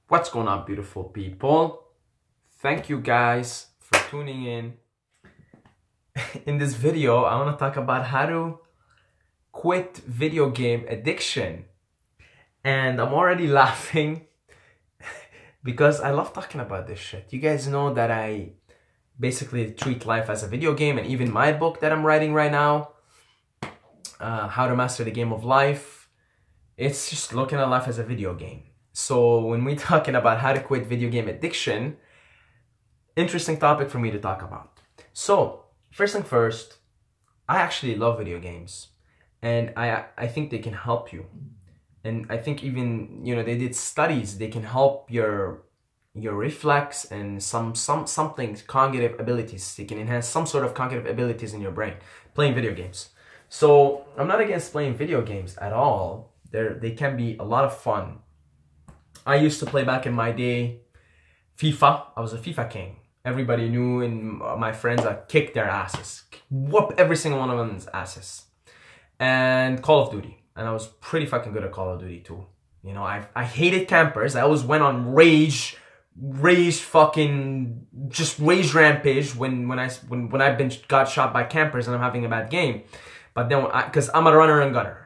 What's going on, beautiful people? Thank you guys for tuning in. In this video, I want to talk about how to quit video game addiction. And I'm already laughing because I love talking about this shit. You guys know that I basically treat life as a video game, and even my book that I'm writing right now, How to Master the Game of Life, it's just looking at life as a video game. So when we're talking about how to quit video game addiction, interesting topic for me to talk about. So first thing first, I actually love video games, and I think they can help you. And I think even, they did studies, they can help your reflex and something cognitive abilities. They can enhance some sort of cognitive abilities in your brain playing video games. So I'm not against playing video games at all. They can be a lot of fun. I used to play back in my day FIFA. I was a FIFA king. Everybody knew, and my friends, I kicked their asses. Whoop every single one of them's asses. And Call of Duty. And I was pretty fucking good at Call of Duty too. I hated campers. I always went on rage rampage when I've got shot by campers and I'm having a bad game. But then, because I'm a runner and gunner.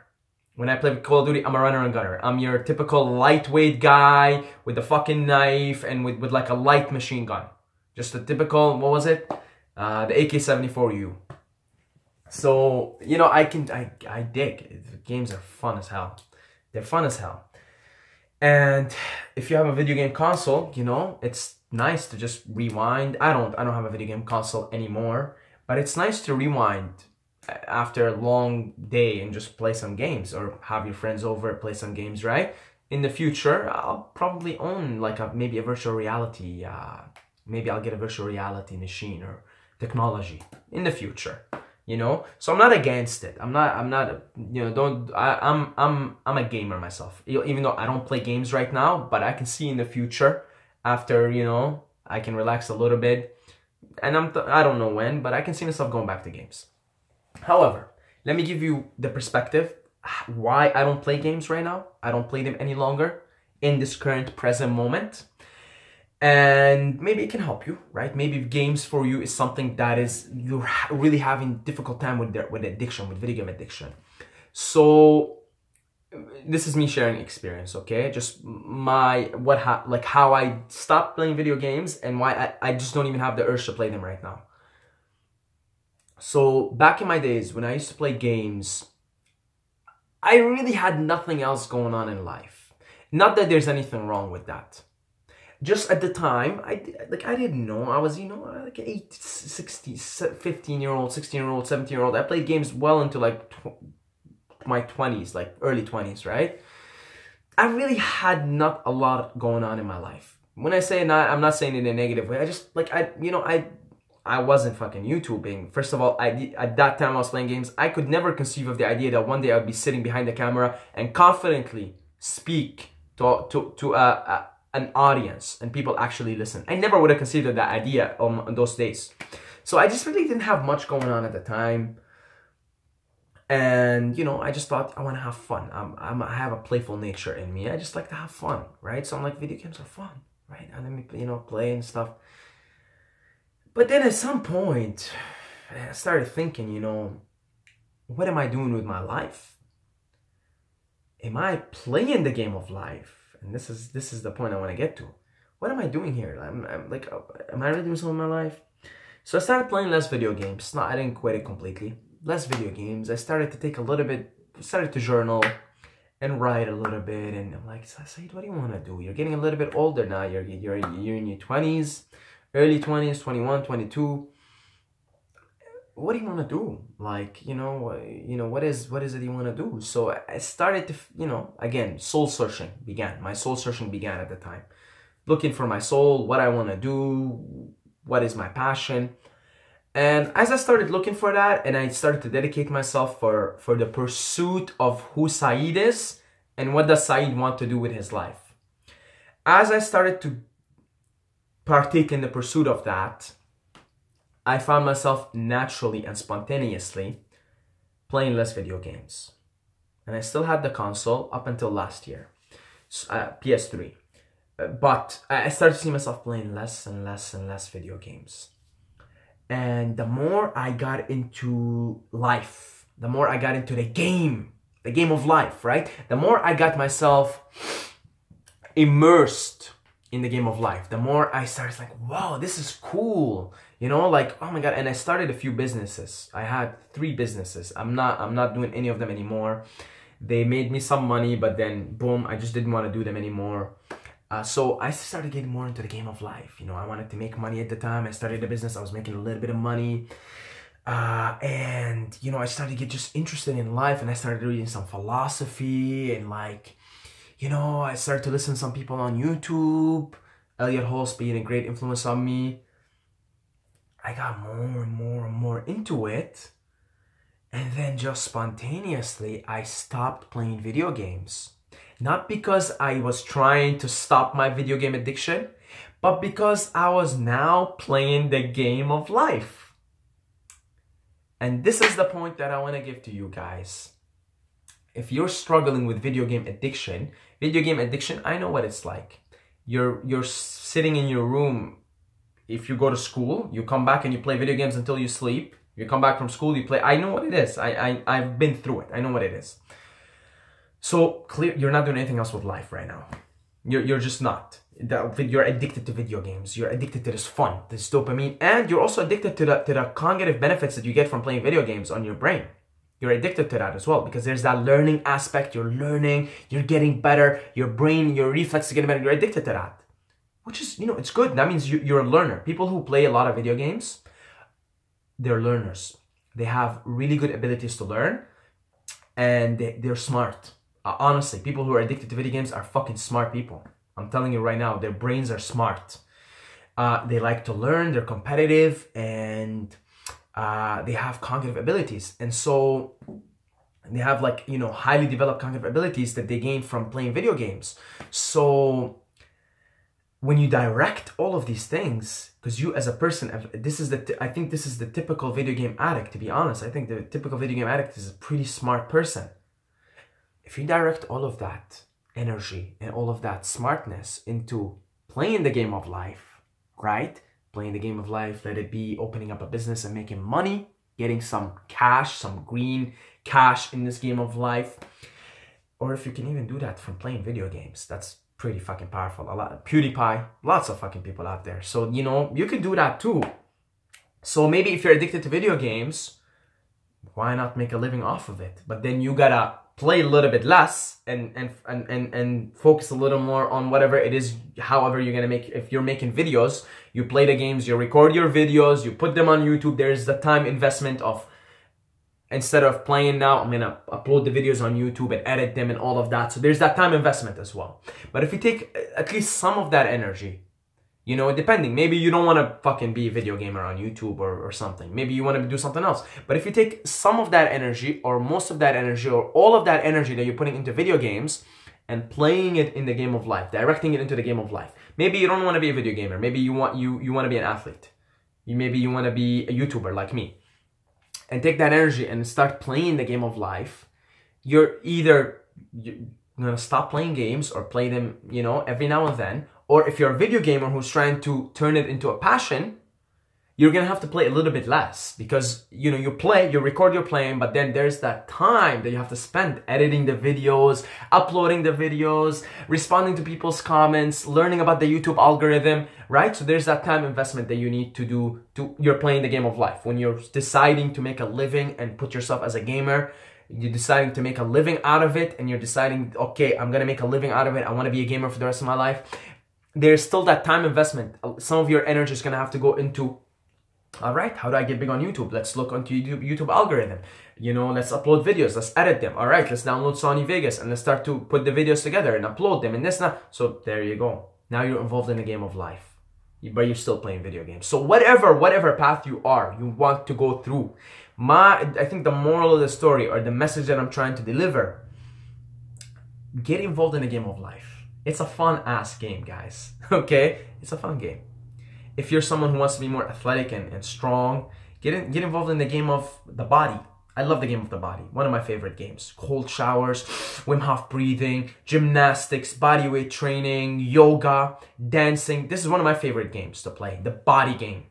When I play Call of Duty, I'm a runner and gunner. I'm your typical lightweight guy with a fucking knife and with like a light machine gun. Just a typical, what was it? The AK-74U. So, I dig. The games are fun as hell. They're fun as hell. And if you have a video game console, it's nice to just rewind. I don't have a video game console anymore, but it's nice to rewind after a long day and just play some games, or have your friends over, play some games, right? In the future, I'll probably own like maybe a virtual reality, maybe I'll get a virtual reality machine or technology in the future, So I'm not against it. I'm a gamer myself, even though I don't play games right now, but I can see in the future after, I can relax a little bit, and I don't know when, but I can see myself going back to games. However, let me give you the perspective why I don't play games right now. I don't play them any longer in this current present moment. And maybe it can help you, right? Maybe games for you is something that you're really having difficult time with addiction, with video game addiction. So this is me sharing experience, okay? Just how I stopped playing video games and why I just don't even have the urge to play them right now. So back in my days when I used to play games, I really had nothing else going on in life. Not that there's anything wrong with that. Just at the time, I didn't know. I was, like an 15-year-old, 16-year-old, 17-year-old. I played games well into like my 20s, like early 20s, right? I really had not a lot going on in my life. When I say not, I'm not saying it in a negative way. I just, I wasn't fucking YouTubing. First of all, at that time I was playing games. I could never conceive of the idea that one day I'd be sitting behind the camera and confidently speak to an audience and people actually listen. I never would have considered that idea on those days. So I just really didn't have much going on at the time. And, I just thought I want to have fun. I have a playful nature in me. I just like to have fun, right? So I'm like, video games are fun, right? And let me, play and stuff. But then at some point, I started thinking, what am I doing with my life? Am I playing the game of life? And this is the point I want to get to. What am I doing here? Am I really doing something in my life? So I started playing less video games. I didn't quit it completely. Less video games. I started to take started to journal and write a little bit. And I'm like, Saeed, what do you want to do? You're getting a little bit older now. You're in your 20s. Early 20s, 21, 22. What do you want to do? What is it you want to do? So I started to, again, soul searching began. My soul searching began at the time. Looking for my soul, what I want to do, what is my passion. And as I started looking for that, and I started to dedicate myself for the pursuit of who Saeed is and what does Saeed want to do with his life. As I started to partake in the pursuit of that, I found myself naturally and spontaneously playing less video games. And I still had the console up until last year, PS3. but I started to see myself playing less and less and less video games. And the more I got into life, the more I got into the game of life, right? The more I got myself immersed in the game of life, the more I started like, wow, this is cool. You know, like, oh my God. And I started a few businesses. I had 3 businesses. I'm not doing any of them anymore. They made me some money, but then boom, I just didn't want to do them anymore. So I started getting more into the game of life. You know, I wanted to make money at the time. I started a business. I was making a little bit of money. And, you know, I started to get just interested in life, and I started reading some philosophy, and like, you know, I started to listen to some people on YouTube. Elliot Hulse being a great influence on me. I got more and more and more into it. And then just spontaneously, I stopped playing video games. Not because I was trying to stop my video game addiction, but because I was now playing the game of life. And this is the point that I want to give to you guys. If you're struggling with video game addiction, I know what it's like. You're sitting in your room. If you go to school, you come back and you play video games until you sleep. You come back from school, you play. I know what it is. I've been through it. I know what it is. So clear, you're not doing anything else with life right now. You're just not. You're addicted to video games. You're addicted to this fun, this dopamine, and you're also addicted to the cognitive benefits that you get from playing video games on your brain. You're addicted to that as well, because there's that learning aspect. You're learning, you're getting better, your brain, your reflexes are getting better. You're addicted to that, which is, you know, it's good. That means you're a learner. People who play a lot of video games, they're learners. They have really good abilities to learn, and they're smart. Honestly, people who are addicted to video games are fucking smart people. I'm telling you right now, their brains are smart. They like to learn, they're competitive, and they have cognitive abilities. And so they have, like, you know, highly developed cognitive abilities that they gain from playing video games. So when you direct all of these things, because you as a person, I think this is the typical video game addict, to be honest. I think the typical video game addict is a pretty smart person. If you direct all of that energy and all of that smartness into playing the game of life, right? Playing the game of life, let it be opening up a business and making money, getting some cash, some green cash in this game of life. Or if you can even do that from playing video games, that's pretty fucking powerful. A lot, PewDiePie, lots of fucking people out there. So, you know, you can do that too. So maybe if you're addicted to video games, why not make a living off of it? But then you gotta play a little bit less and focus a little more on whatever it is, however you're gonna make. If you're making videos, you play the games, you record your videos, you put them on YouTube. There's the time investment of, instead of playing now, I'm gonna upload the videos on YouTube and edit them and all of that. So there's that time investment as well. But if you take at least some of that energy, you know, depending, maybe you don't want to fucking be a video gamer on YouTube or something. Maybe you want to do something else. But if you take some of that energy, or most of that energy, or all of that energy that you're putting into video games and playing it in the game of life, directing it into the game of life. Maybe you don't want to be a video gamer. Maybe you want to be an athlete. Maybe you want to be a YouTuber like me. And take that energy and start playing the game of life. You're gonna stop playing games or play them, you know, every now and then. Or if you're a video gamer who's trying to turn it into a passion, you're gonna have to play a little bit less, because, you know, you record your playing, but then there's that time that you have to spend editing the videos, uploading the videos, responding to people's comments, learning about the YouTube algorithm, right? So there's that time investment that you need to do you're playing the game of life. When you're deciding to make a living and put yourself as a gamer, you're deciding to make a living out of it, and you're deciding, okay, I'm gonna make a living out of it. I wanna be a gamer for the rest of my life. There's still that time investment. Some of your energy is gonna have to go into, all right, how do I get big on YouTube? Let's look onto YouTube algorithm. You know, let's upload videos, let's edit them. All right, let's download Sony Vegas and let's start to put the videos together and upload them and this and that. So there you go. Now you're involved in the game of life, but you're still playing video games. So whatever path you want to go through, I think the moral of the story, or the message that I'm trying to deliver, get involved in the game of life. It's a fun ass game, guys. Okay, it's a fun game. If you're someone who wants to be more athletic and strong, get involved in the game of the body. I love the game of the body. One of my favorite games. Cold showers, Wim Hof breathing, gymnastics, bodyweight training, yoga, dancing. This is one of my favorite games to play. The body game.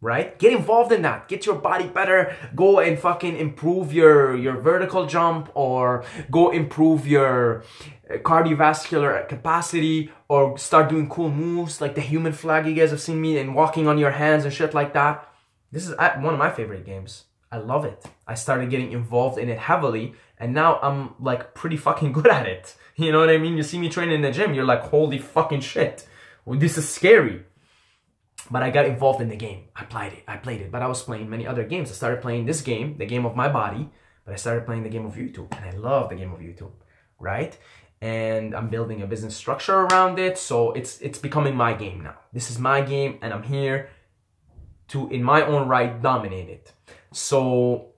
Right? Get involved in that. Get your body better. Go and fucking improve your vertical jump, or go improve your cardiovascular capacity, or start doing cool moves like the human flag you guys have seen me, and walking on your hands and shit like that. This is one of my favorite games. I love it. I started getting involved in it heavily, and now I'm like pretty fucking good at it. You know what I mean? You see me training in the gym, you're like, holy fucking shit. Well, this is scary. But I got involved in the game. I played it. But I was playing many other games. I started playing this game, the game of my body. But I started playing the game of YouTube. And I love the game of YouTube, right? And I'm building a business structure around it. So it's becoming my game now. This is my game, and I'm here to, in my own right, dominate it. So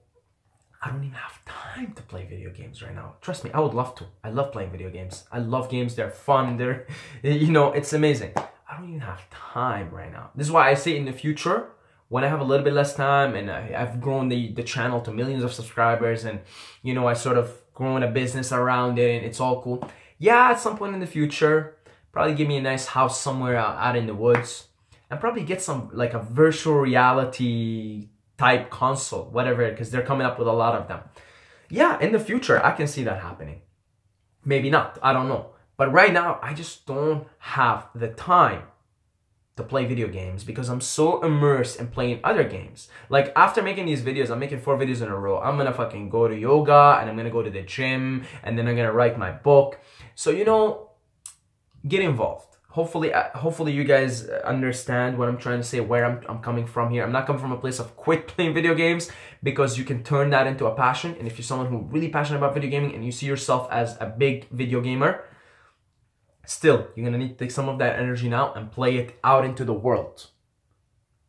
I don't even have time to play video games right now. Trust me, I would love to. I love playing video games. I love games. They're fun. They're, you know, it's amazing. I don't even have time right now. This is why I say in the future, when I have a little bit less time and I've grown the channel to millions of subscribers, and, you know, I sort of grown a business around it, and it's all cool. Yeah, at some point in the future, probably give me a nice house somewhere out in the woods, and probably get some, like, a virtual reality type console, whatever, because they're coming up with a lot of them. Yeah, in the future, I can see that happening. Maybe not, I don't know. But right now, I just don't have the time to play video games because I'm so immersed in playing other games. Like, after making these videos, I'm making 4 videos in a row. I'm gonna fucking go to yoga, and I'm gonna go to the gym, and then I'm gonna write my book. So, you know, get involved. Hopefully you guys understand what I'm trying to say, where I'm coming from here. I'm not coming from a place of quit playing video games, because you can turn that into a passion. And if you're someone who's really passionate about video gaming and you see yourself as a big video gamer, still, you're gonna need to take some of that energy now and play it out into the world.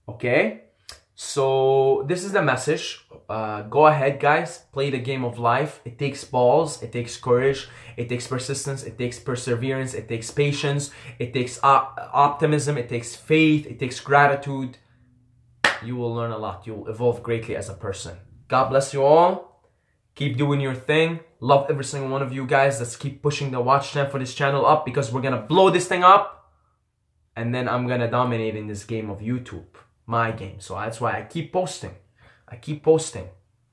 Okay? So this is the message. Go ahead, guys. Play the game of life. It takes balls. It takes courage. It takes persistence. It takes perseverance. It takes patience. It takes optimism. It takes faith. It takes gratitude. You will learn a lot. You will evolve greatly as a person. God bless you all. Keep doing your thing. Love every single one of you guys. Let's keep pushing the watch time for this channel up, because we're gonna blow this thing up, and then I'm gonna dominate in this game of YouTube, my game. So that's why I keep posting.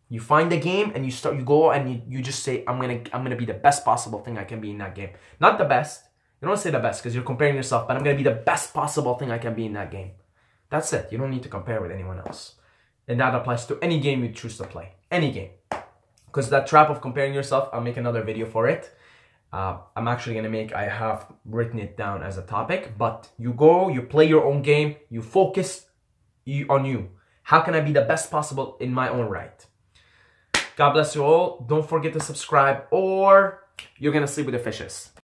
You find the game and you go and you just say, I'm gonna be the best possible thing I can be in that game. Not the best. You don't say the best because you're comparing yourself, but I'm gonna be the best possible thing I can be in that game. That's it. You don't need to compare with anyone else. And that applies to any game you choose to play. Any game. Because that trap of comparing yourself, I'll make another video for it. I'm actually gonna I have written it down as a topic, but you go, you play your own game, you focus on you. How can I be the best possible in my own right? God bless you all. Don't forget to subscribe, or you're gonna sleep with the fishes.